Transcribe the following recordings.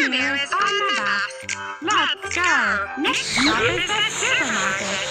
Lulu is on the bus. Let's go. Next stop is the supermarket.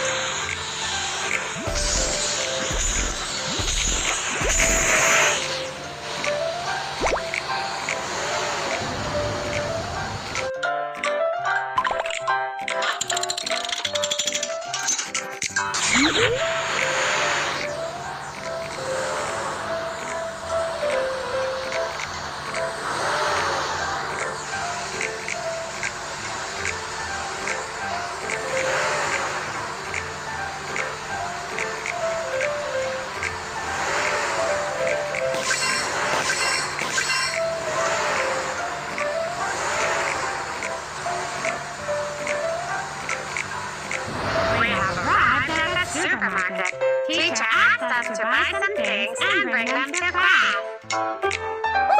Supermarket. Teacher asked us to buy some things and bring them to class.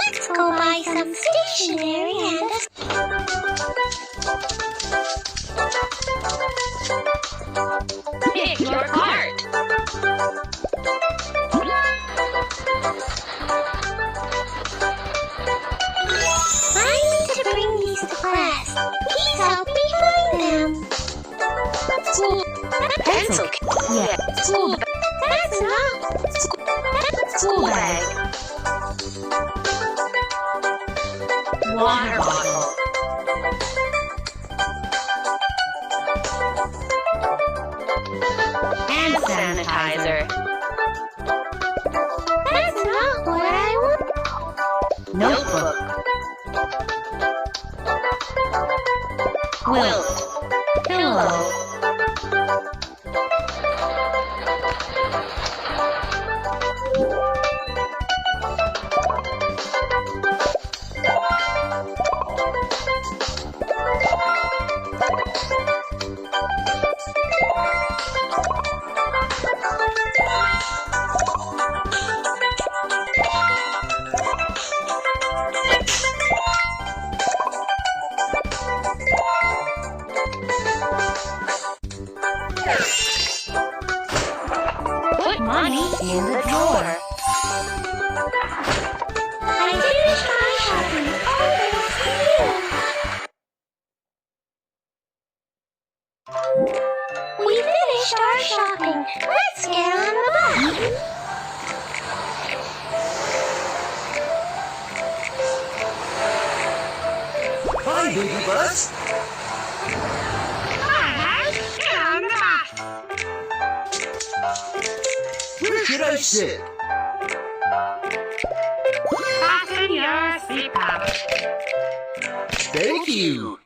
Let's go buy some stationery and pick your cart. I need to bring these to class. Please help me find them. Pencil. Yeah. School bag. That's not. School bag. Water bottle. Hand sanitizer. That's not what I want. Notebook. Quilt. Pillow. Put money in the drawer. I finished my shopping. Oh, we finished our shopping. Let's get on the bus. Hi, baby bus. Hi, get on the bus. Where should I sit? Fasten your seatbelt. Thank you.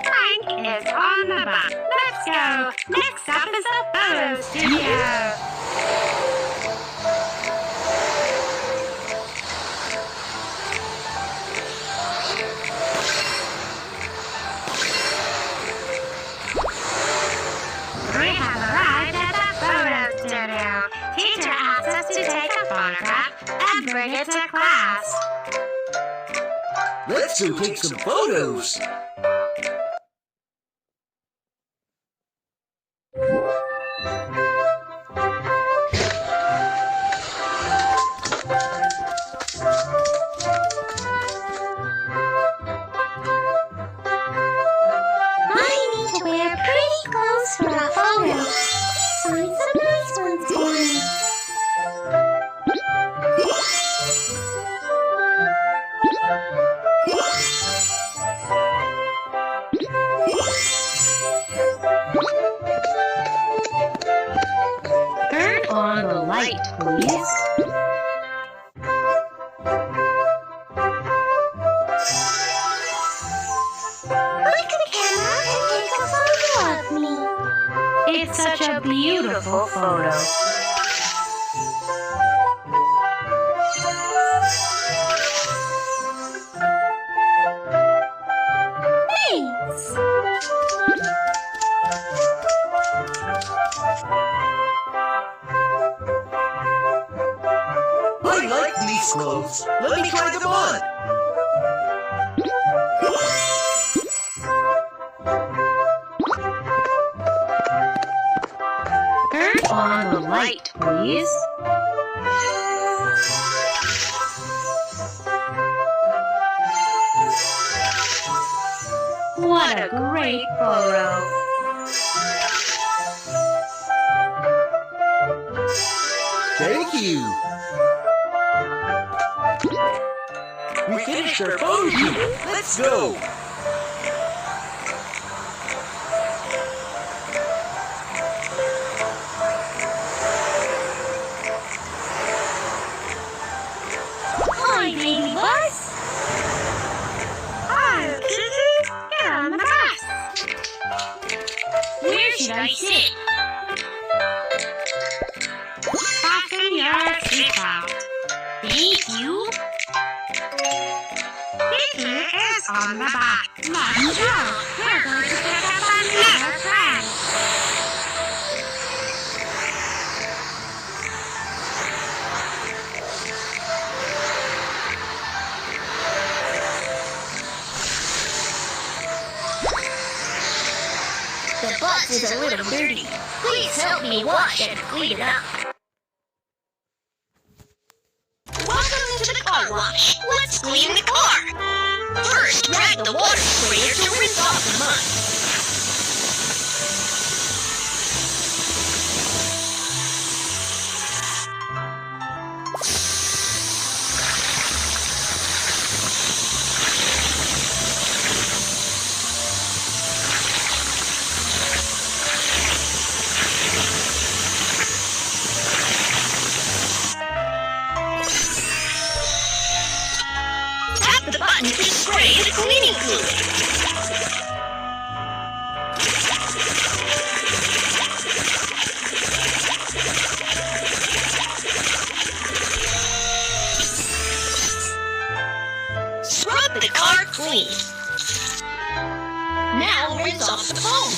Frank is on the bus. Let's go. Next stop is the photo studio. We have arrived at the photo studio. Teacher asked us to take a photograph and bring it to class. Let's go take some photos. I need to wear pretty clothes for a photo. Find some nice ones for me. Turn on the light, please. Click the camera to take a photo of me. It's such a beautiful photo. Thanks. I like these clothes. Let me try them on. Turn on the light, please. What a great photo! Thank you. We finished our photo shoot. Let's go. Hi, baby bus. Oh, Kiki, get on the bus. Where should I sit? Fasten your seatbelt. Thank you. Kiki is on the bus. Let's go. We're going to pick up another friend. The bus is a little dirty. Please help me wash and clean it up. Welcome to the car wash. Let's clean the car. First, drag the water sprayer to rinse off the mud. Tap the button to spray the cleaning fluid. Scrub the car clean. Now rinse off the foam.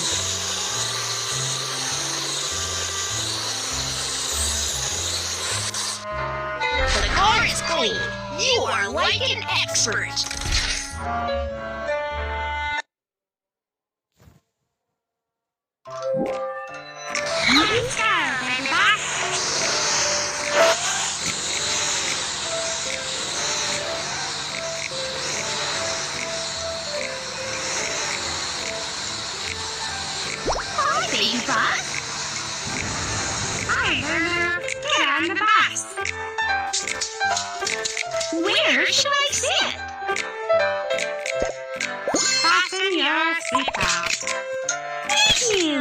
The car is clean. You are like an expert. Let's go, baby bus. Hi, baby bus. Hi, Lulu. Get on the bus. Where should I sit? Fasten your seatbelt. Thank you.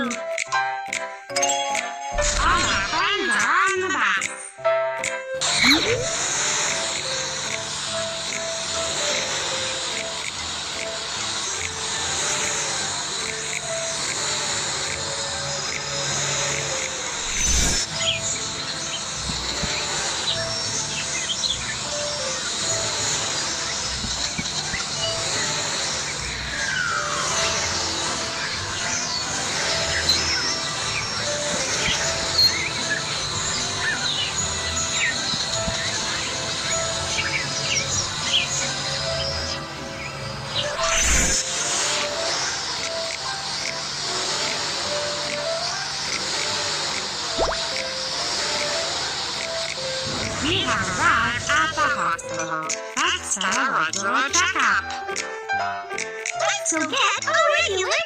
All our friends are on the bus. We have arrived at the hospital. Let's start a regular checkup. Let's go get a regular.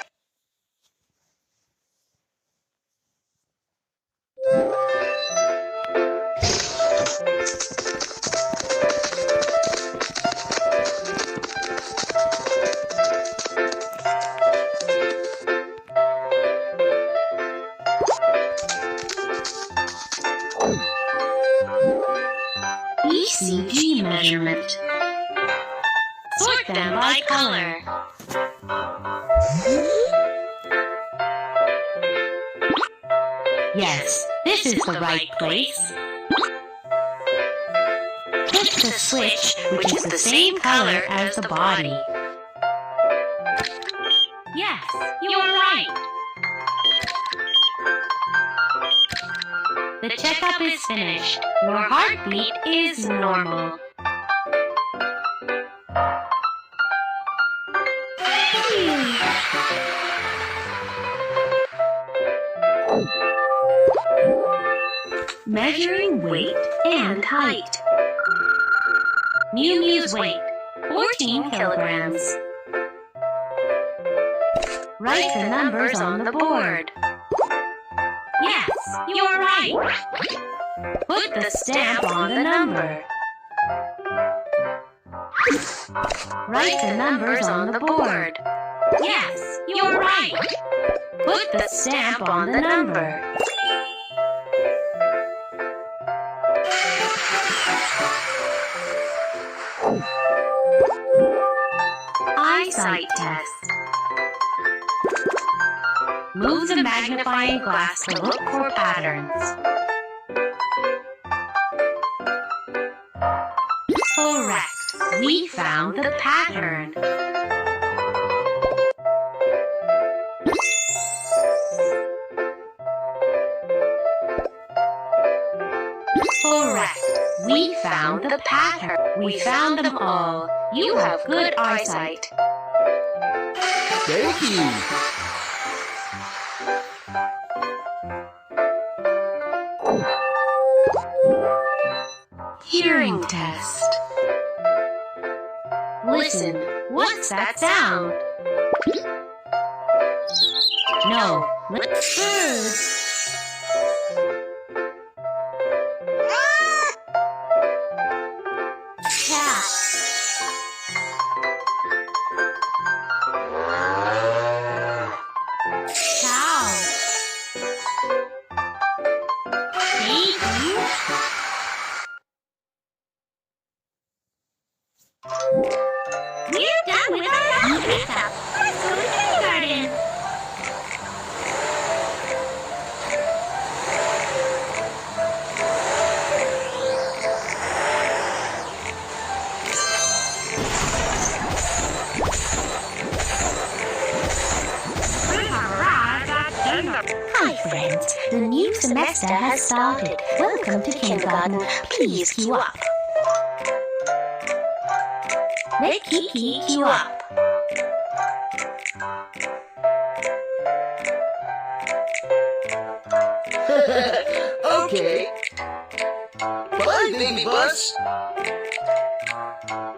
ECG measurement. Sort them by color. Yes, this is the right place. Hit the switch, which is the same color as the body. Yes, you're right. The checkup is finished. Your heartbeat is normal. Measuring weight and height. Miu Miu's weight, 14 kilograms. Write the numbers on the board. Yes, you're right. Put the stamp on the number. Write the numbers on the board. Yes, you're right. Put the stamp on the number. Eyesight test. Move the magnifying glass to look for patterns. Correct. We found the pattern. Correct. We found the pattern. We found them all. You have good eyesight. Thank you. Hearing test. Listen, what's that sound? No, let's birds. Cat. Cow. Baby. We're done with our house makeup. Let's go to kindergarten. Hi friends, the new semester has started. Welcome to kindergarten. Please queue up. Let Kiki queue up. Okay. Bye, baby bus.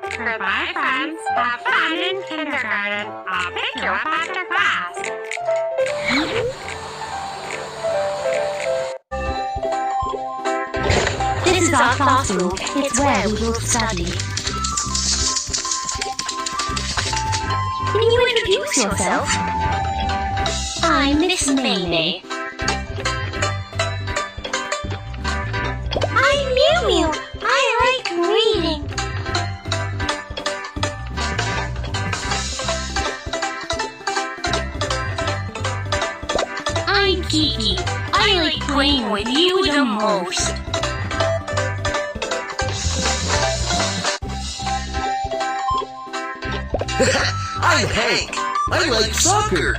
Goodbye, friends. Have fun in kindergarten. I'll pick you up after class. This is our classroom. It's where we will study. Can you introduce yourself? I'm Miss Maymay. I'm Mew Mew. I like reading. I'm Kiki. I like playing with you the most. I'm Hank. I like soccer.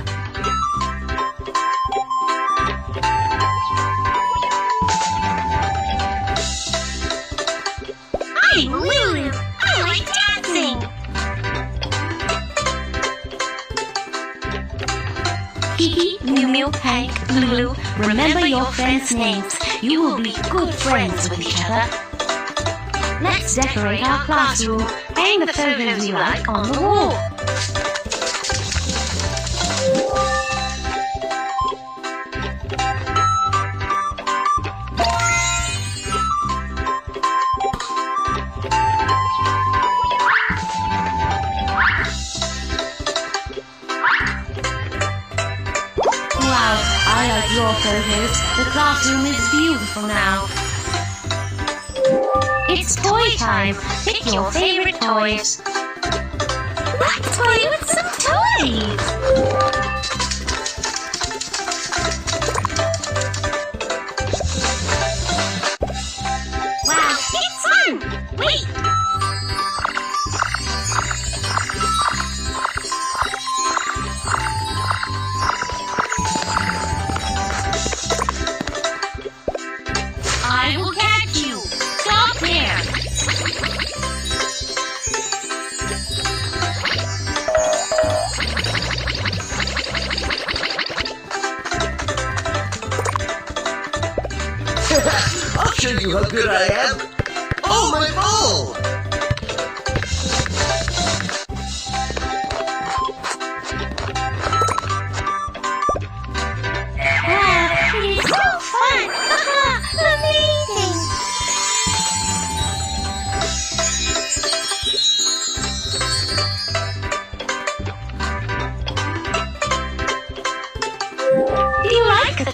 I'm Lulu. I like dancing. Kiki, Mew Mew, Hank, Lulu, remember your friends' names. You will be good friends with each other. Let's decorate our classroom. Hang the photos you like on the wall. Wow, I like your photos. The classroom is beautiful now. It's toy time. Pick your favorite toys. Let's play with some toys. Wow, it's fun. Wait. I will catch you. Stop there. I'll show you how good I am. Oh, my ball!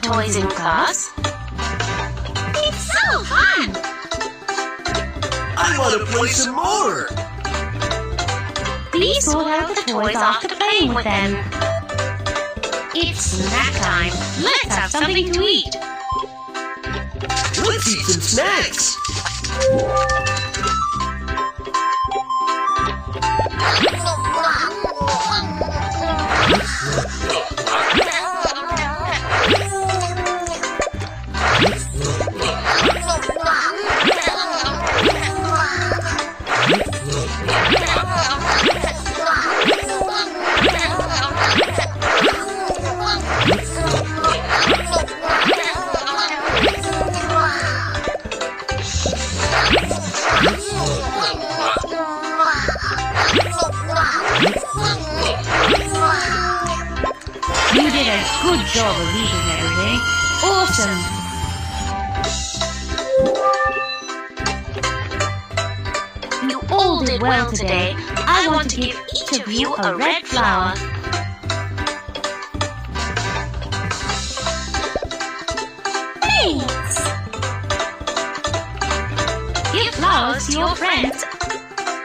toys in class? It's so fun! I want to play some more. Please sort out the toys after playing with them. It's snack time. Let's have something to eat. Let's eat some snacks. You did a good job of eating everything. Awesome! You all did well today. I want to give each of you a red flower. Thanks! Give flowers to your friends.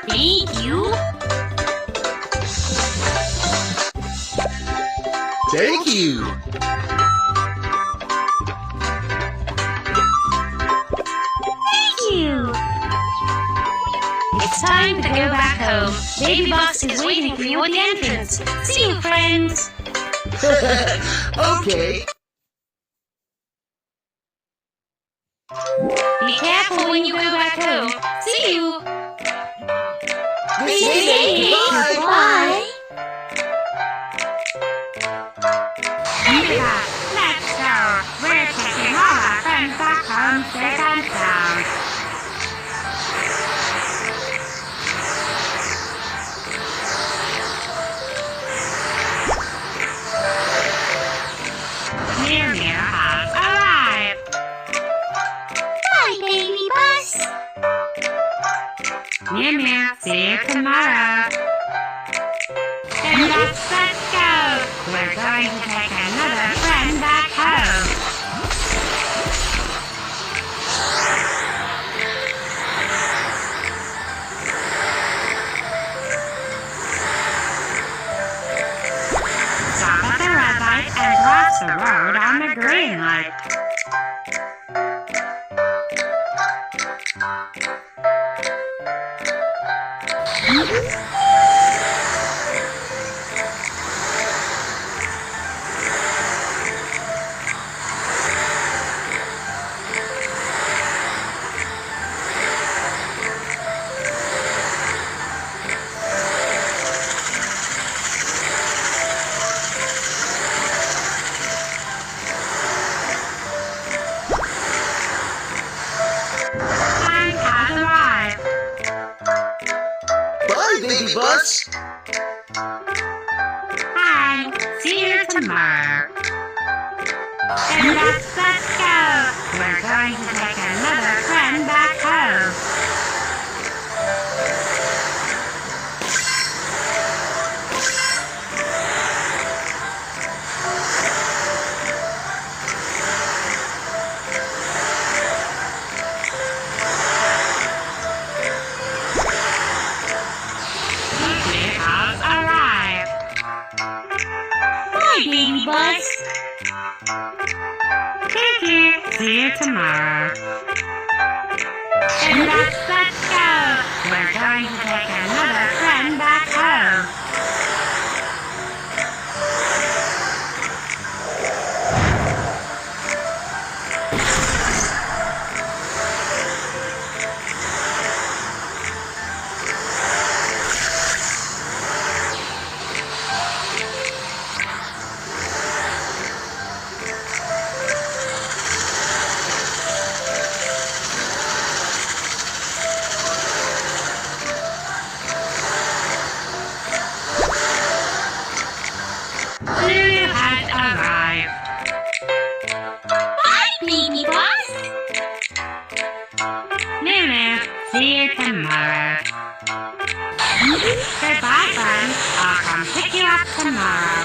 Thank you. Thank you. Thank you! It's time to go back home. Baby Bus is waiting for you at the entrance. See you, friends. Okay. Be careful when you go back home. See you. Say bye. Bye! Let's go! We're taking all our friends back home safe and sound. Mew Mew has arrived! Bye, Baby Bus! Mew Mew, see you tomorrow! Then let's go! We're going to take another friend back home! Stop at the red light and cross the road on the green light. Time has arrived. Bye, Baby Bus. And see you tomorrow. And let's go. We're going to take another friend back home. We have arrived. Bye, Baby Bus! Thank you. See you tomorrow. And let's go. We're going to take another friend back home. You had arrived. Bye, Baby Bus! Lulu, see you tomorrow. Goodbye, friends. I'll come pick you up tomorrow.